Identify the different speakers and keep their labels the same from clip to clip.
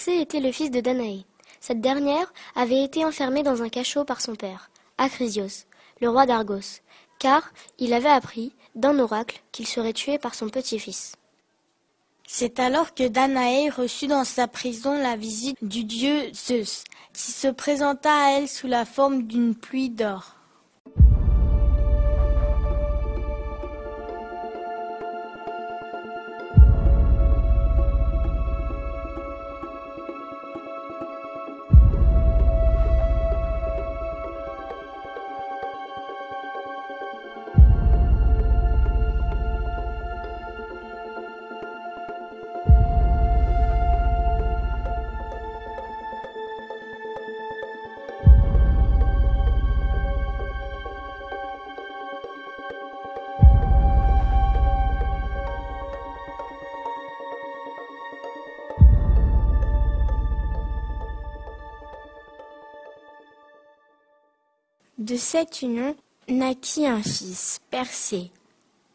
Speaker 1: Persée était le fils de Danaé. Cette dernière avait été enfermée dans un cachot par son père, Acrisios, le roi d'Argos, car il avait appris d'un oracle qu'il serait tué par son petit-fils.
Speaker 2: C'est alors que Danaé reçut dans sa prison la visite du dieu Zeus, qui se présenta à elle sous la forme d'une pluie d'or. De cette union naquit un fils, Persée.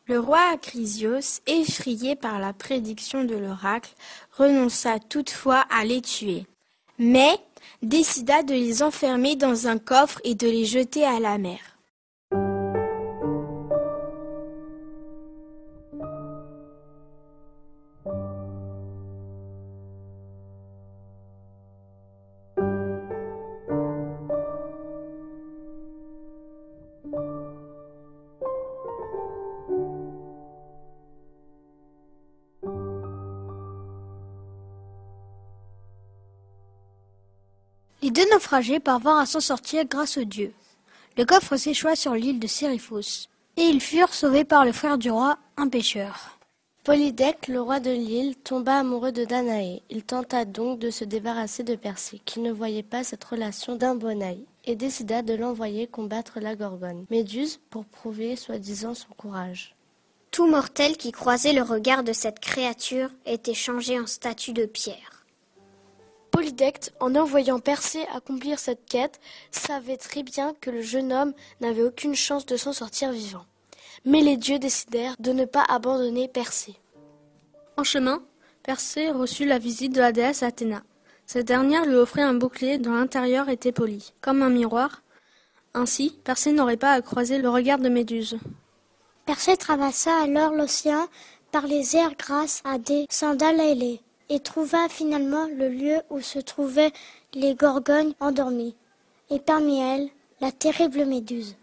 Speaker 2: Le roi Acrisios, effrayé par la prédiction de l'oracle, renonça toutefois à les tuer, mais décida de les enfermer dans un coffre et de les jeter à la mer.
Speaker 3: Les deux naufragés parvinrent à s'en sortir grâce aux dieux. Le coffre s'échoua sur l'île de Séryphos, et ils furent sauvés par le frère du roi, un pêcheur.
Speaker 4: Polydecte, le roi de l'île, tomba amoureux de Danaé. Il tenta donc de se débarrasser de Persée, qui ne voyait pas cette relation d'un bon œil, et décida de l'envoyer combattre la Gorgone, Méduse, pour prouver soi-disant son courage.
Speaker 5: Tout mortel qui croisait le regard de cette créature était changé en statue de pierre.
Speaker 1: Polydecte, en envoyant Persée accomplir cette quête, savait très bien que le jeune homme n'avait aucune chance de s'en sortir vivant. Mais les dieux décidèrent de ne pas abandonner Persée.
Speaker 6: En chemin, Persée reçut la visite de la déesse Athéna. Cette dernière lui offrit un bouclier dont l'intérieur était poli, comme un miroir. Ainsi, Persée n'aurait pas à croiser le regard de Méduse.
Speaker 7: Persée traversa alors l'océan par les airs grâce à des sandales ailées, et trouva finalement le lieu où se trouvaient les Gorgones endormies, et parmi elles, la terrible Méduse.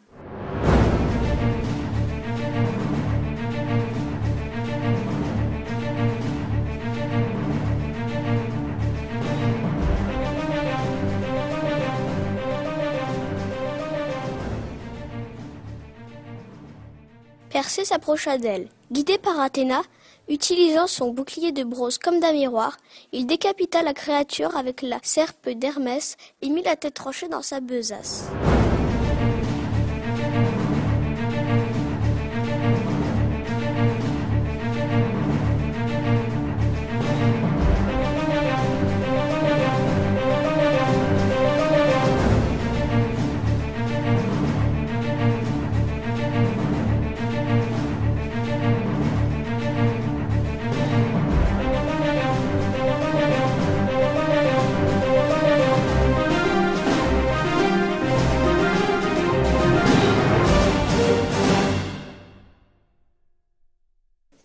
Speaker 5: Persée s'approcha d'elle. Guidé par Athéna, utilisant son bouclier de bronze comme d'un miroir, il décapita la créature avec la serpe d'Hermès et mit la tête tranchée dans sa besace.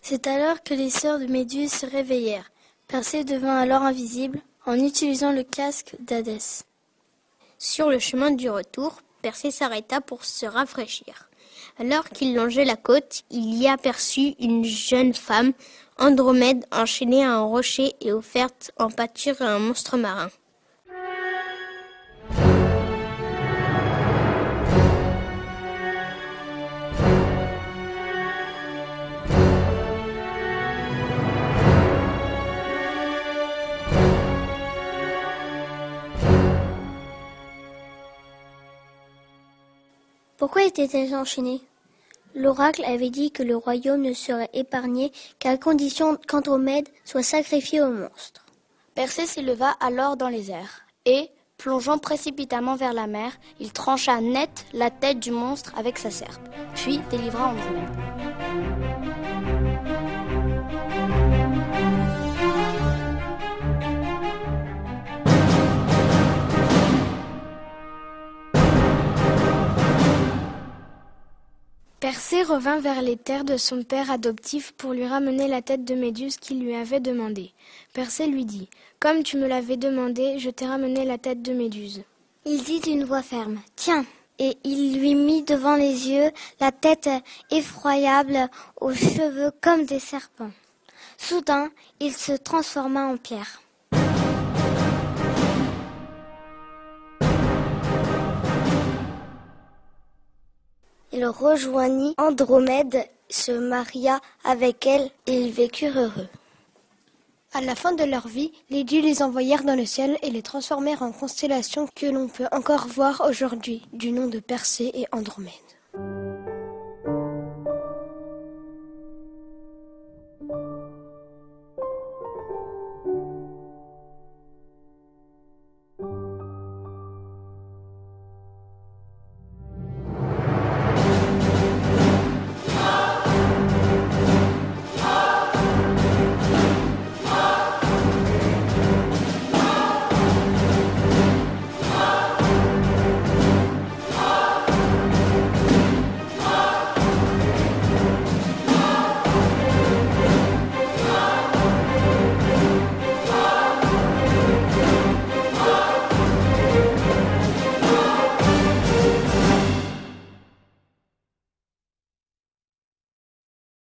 Speaker 1: C'est alors que les sœurs de Méduse se réveillèrent. Persée devint alors invisible en utilisant le casque d'Hadès.
Speaker 5: Sur le chemin du retour, Persée s'arrêta pour se rafraîchir. Alors qu'il longeait la côte, il y aperçut une jeune femme, Andromède, enchaînée à un rocher et offerte en pâture à un monstre marin.
Speaker 1: Pourquoi était-elle enchaînée ? L'oracle avait dit que le royaume ne serait épargné qu'à condition qu'Andromède soit sacrifiée au monstre. Persée s'éleva alors dans les airs et, plongeant précipitamment vers la mer, il trancha net la tête du monstre avec sa serpe, puis délivra Andromède.
Speaker 2: Persée revint vers les terres de son père adoptif pour lui ramener la tête de Méduse qu'il lui avait demandée. Persée lui dit « Comme tu me l'avais demandé, je t'ai ramené la tête de Méduse. »
Speaker 7: Il dit d'une voix ferme « Tiens !» Et il lui mit devant les yeux la tête effroyable aux cheveux comme des serpents. Soudain, il se transforma en pierre. Il rejoignit Andromède, se maria avec elle et ils vécurent heureux.
Speaker 3: À la fin de leur vie, les dieux les envoyèrent dans le ciel et les transformèrent en constellations que l'on peut encore voir aujourd'hui, du nom de Persée et Andromède.